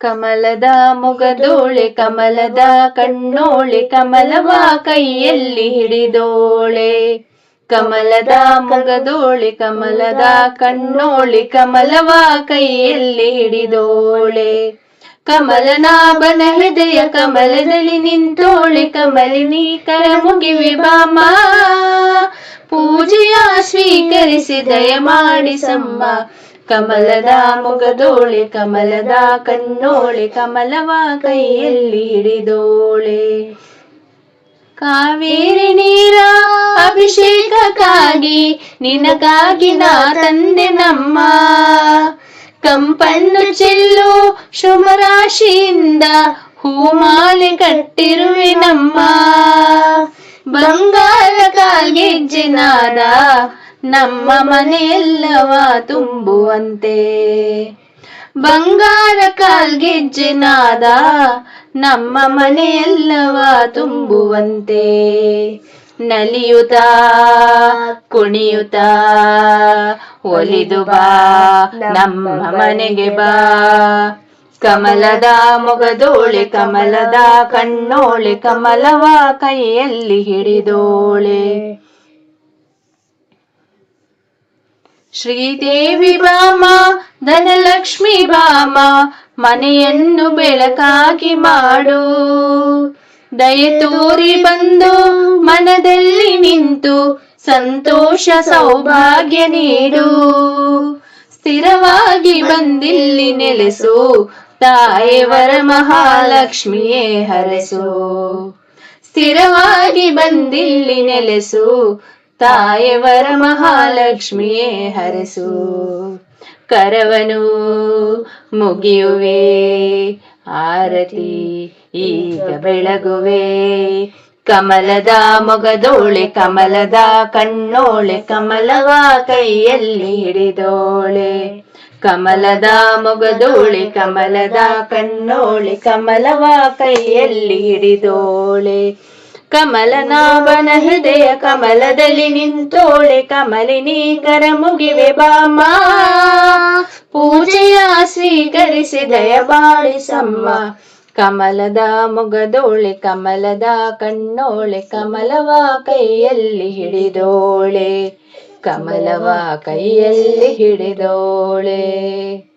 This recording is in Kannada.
ಕಮಲದ ಮೊಗದೋಳೆ ಕಮಲದ ಕಣ್ಣೋಳೆ ಕಮಲವ ಕೈಯಲ್ಲಿ ಹಿಡಿದೋಳೆ. ಕಮಲದ ಮೊಗದೋಳೆ ಕಮಲದ ಕಣ್ಣೋಳೆ ಕಮಲವ ಕೈಯಲ್ಲಿ ಹಿಡಿದೋಳೆ. ಕಮಲನಾಭನ ಹೃದಯ ಕಮಲದಲ್ಲಿ ನಿಂತೋಳೆ ಕಮಲಿನಿ ಕರ ಮುಗಿವೆ ಬಾಮ. ಪೂಜೆಯ ಸ್ವೀಕರಿಸಿ ದಯ ಮಾಡಿಸಮ್ಮ. ಕಮಲದ ಮೊಗದೋಳೆ ಕಮಲದ ಕಣ್ಣೋಳೆ ಕಮಲವ ಕೈಯಲ್ಲಿ ಹಿಡಿದೋಳೆ. ಕಾವೇರಿ ನೀರ ಅಭಿಷೇಕಕ್ಕಾಗಿ ನಿನಗಾಗಿ ನಾ ತಂದೆ ನಮ್ಮ. ಕಂಪನ್ನು ಚೆಲ್ಲು ಶುಭರಾಶಿಯಿಂದ ಹೂಮಾಲೆ ಕಟ್ಟಿರುವೆ ನಮ್ಮ. ಬಂಗಾರ ಕಾಲ್ಗೆಜ್ಜೆ ನಾದ ನಮ್ಮ ಮನೆಯೆಲ್ಲವ ತುಂಬುವಂತೆ. ಬಂಗಾರ ಕಾಲ್ಗೆಜ್ಜೆ ನಾದ ನಮ್ಮ ಮನೆಯೆಲ್ಲವ ತುಂಬುವಂತೆ. ನಲಿಯುತ್ತಾ ಕುಣಿಯುತ್ತಾ ಒಲಿದು ಬಾ ನಮ್ಮ ಮನೆಗೆ ಬಾ. ಕಮಲದ ಮೊಗದೋಳೆ ಕಮಲದ ಕಣ್ಣೋಳೆ ಕಮಲವ ಕೈಯಲ್ಲಿ ಹಿಡಿದೋಳೆ. ಶ್ರೀದೇವಿ ಬಾಮ ಧನಲಕ್ಷ್ಮಿ ಬಾಮ ಮನೆಯನ್ನು ಬೆಳಕಾಗಿ ಮಾಡು. ದಯೆ ತೋರಿ ಬಂದು ಮನದಲ್ಲಿ ನಿಂತು ಸಂತೋಷ ಸೌಭಾಗ್ಯ ನೀಡು. ಸ್ಥಿರವಾಗಿ ಬಂದಿಲ್ಲಿ ನೆಲೆಸು ತಾಯೇ ವರಮಹಾಲಕ್ಷ್ಮಿಯೇ ಹರಸು. ಸ್ಥಿರವಾಗಿ ಬಂದಿಲ್ಲಿ ನೆಲೆಸು ತಾಯೇ ವರಮಹಾಲಕ್ಷ್ಮಿಯೇ ಹರಸು. ಕರವನು ಮುಗಿಯುವೆ ಆರತಿ ಈಗ ಬೆಳಗುವೆ. ಕಮಲದ ಮೊಗದೋಳೆ ಕಮಲದ ಕಣ್ಣೋಳೆ ಕಮಲವ ಕೈಯಲ್ಲಿ ಹಿಡಿದೋಳೆ. ಕಮಲದ ಮೊಗದೋಳೆ ಕಮಲದ ಕಣ್ಣೋಳೆ ಕಮಲವ ಕೈಯಲ್ಲಿ ಹಿಡಿದೋಳೆ. ಕಮಲನಾಭನ ಹೃದಯ ಕಮಲದಲ್ಲಿ ನಿಂತೋಳೆ ಕಮಲಿನಿ ಕರ ಮುಗಿವೆ ಬಾಮ. ಪೂಜೆಯ ಸ್ವೀಕರಿಸಿ ದಯ ಮಾಡಿಸಮ್ಮ. ಕಮಲದ ಮೊಗದೋಳೆ ಕಮಲದ ಕಣ್ಣೋಳೆ ಕಮಲವ ಕೈಯಲ್ಲಿ ಹಿಡಿದೋಳೆ. ಕಮಲವ ಕೈಯಲ್ಲಿ ಹಿಡಿದೋಳೆ.